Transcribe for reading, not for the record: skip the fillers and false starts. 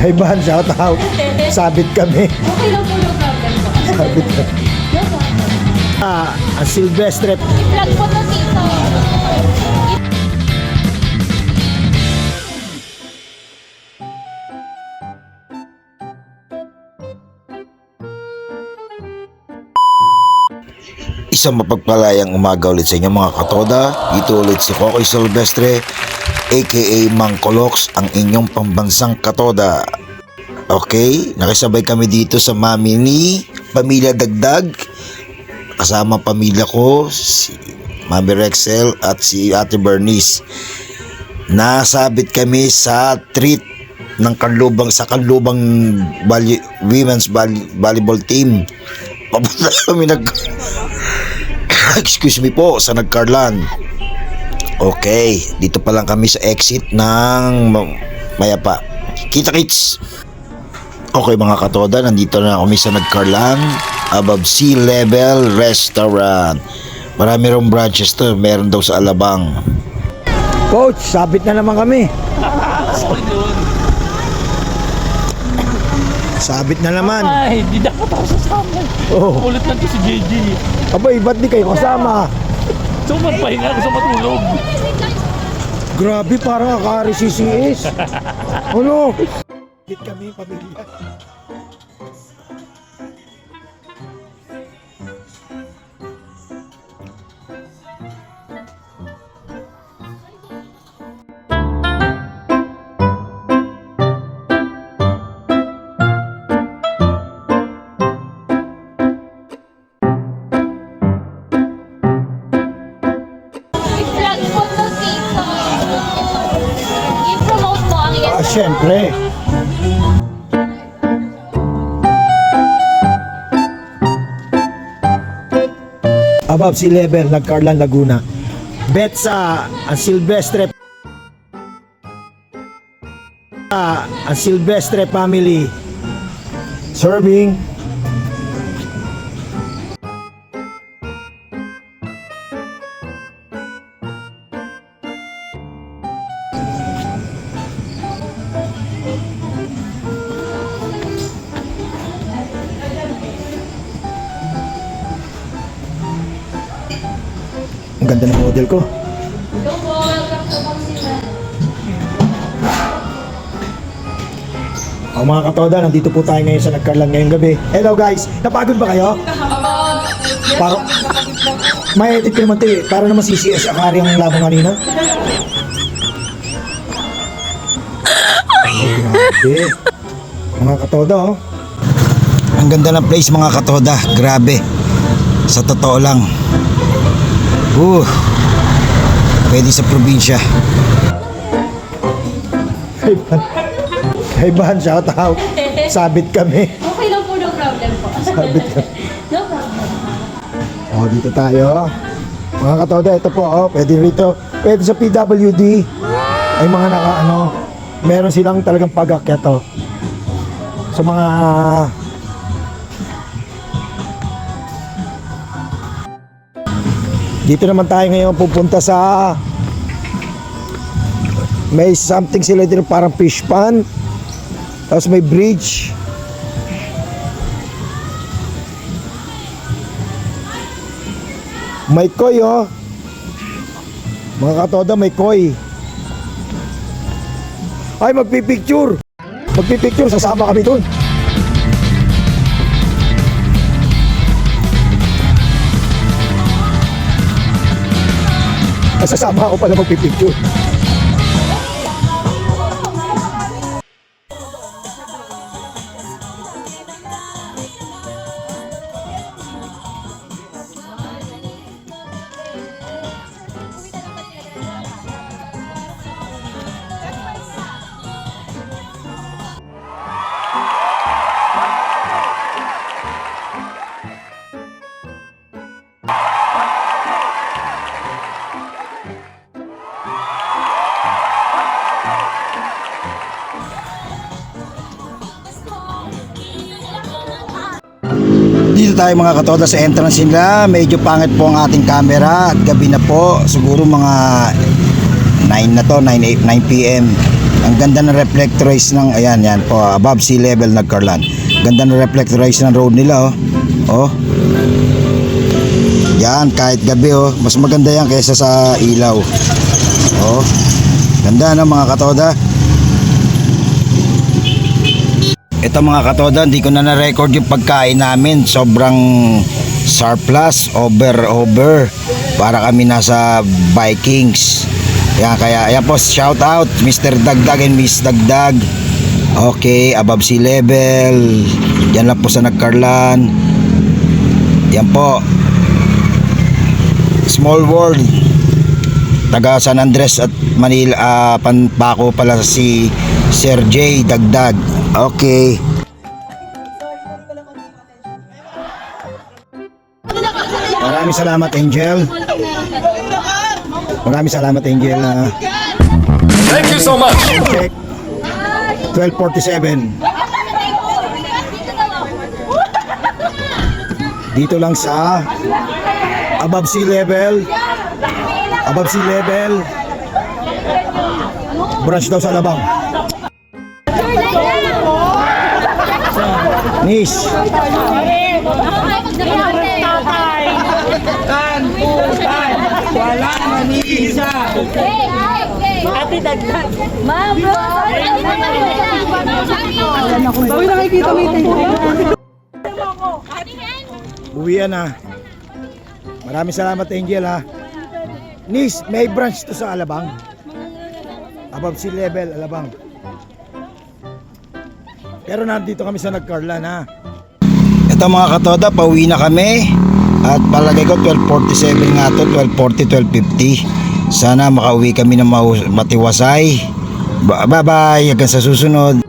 Hey Van, shout out. Sabit kami. Okay lang po, no problem po. Sabit kami. No problem. Ang Silvestre. I-vlog po to dito. Isang mapagpalayang umaga ulit sa inyo mga katoda. Dito ulit si Kokoy Silvestre aka Mang Colox, ang inyong pambansang katoda. Okay, nakisabay kami dito sa mami ni Pamilya Dagdag. Kasama pamilya ko, si Mami Rexel at si Ate Bernice. Nasabit kami sa treat ng women's volleyball team. Papunta kami excuse me po, sa Nagcarlan. Okay, dito pa lang kami sa exit ng Mayapa. Kita-kits! Okay mga katoda, nandito na kami sa Nagcarlan above sea level restaurant. Marami rong branches to, meron daw sa Alabang. Coach, sabit na naman kami. Sabit na naman. Ay, di dapat ako sasama. Oh. Ulit lang to si JJ. Abay, ba't di kayo kasama? So, magpahinga ako sa matulog. Grabe, parang akari si CS. Ano? Sabit kami, pamilya. I-vlog po to dito. I-promote mo ang iyong Siyempre. Above sea level, Nagcarlan, Laguna. Bet sa ang Silvestre ang Silvestre family. Serving. Ang ganda ng model ko. Hello po, welcome to Maxima. Ang mga katoda, nandito po tayo ngayon sa Nagcarlan ngayong gabi. Hello guys, napagod ba kayo? Para may edit ko naman ito eh. Para naman CCS akari ang labang kanina. Grabe. Mga katoda oh. Ang ganda ng place mga katoda, grabe. Sa totoo lang. Pwede sa probinsya. Hey Van, shout out. Sabit kami. Okay lang po, no problem po. Sabit kami. No problem. Oh, dito tayo. Mga katoda, ito po oh. Pwede rito. Pwede sa PWD. Ay mga meron silang talagang pag-akyat oh. Sa mga dito naman tayo ngayon pupunta sa may something sila dito parang fish pond, tapos may bridge. May koi oh. Mga katoda, may koi. Ay, magpipicture. Magpipicture, sasama kami dun. Sasama ako pala magpipicture. Dito tayo mga katoda sa entrance nila. Medyo pangit po ang ating camera at gabi na po. Siguro mga 9 na to, 9 p.m. Ang ganda ng reflectorize ng, ayan, yan po, above sea level nagkarlan. Ganda ng reflectorize ng road nila, oh. Yan, kahit gabi, oh. Mas maganda yan kaysa sa ilaw. Oh. Ganda na mga katoda. Ito mga katoda, hindi ko na na-record yung pagkain namin. Sobrang surplus, over. Para kami nasa Vikings. Yan, kaya, ayan po, shout out Mr. Dagdag and Miss Dagdag. Okay, above sea level. Yan lang po sa Nagkarlan. Yan po. Small world. Taga San Andres at Manila, Panpaco pala si Sir J. Dagdag. Okay. Maraming salamat, Angel. Maraming salamat, Angel. Thank you so much. Check. 12:47. Dito lang sa above sea level. Above sea level. Branch daw sa Alabang. Nis. Wala na ni isa. Ate Dagdag. Ma'am, bro. Bawi nakikita mo ito. Uwian na. Maraming salamat, Angel, ha. Nis, may branch to sa Alabang. Above sea level, Alabang. Pero nandito kami sa Nagkarlan, ha. Ito mga katoda, pauwi na kami. At palagay ko 12:47 nga to, 12:40, 12:50. Sana makauwi kami ng matiwasay. Bye-bye, hanggang sa susunod.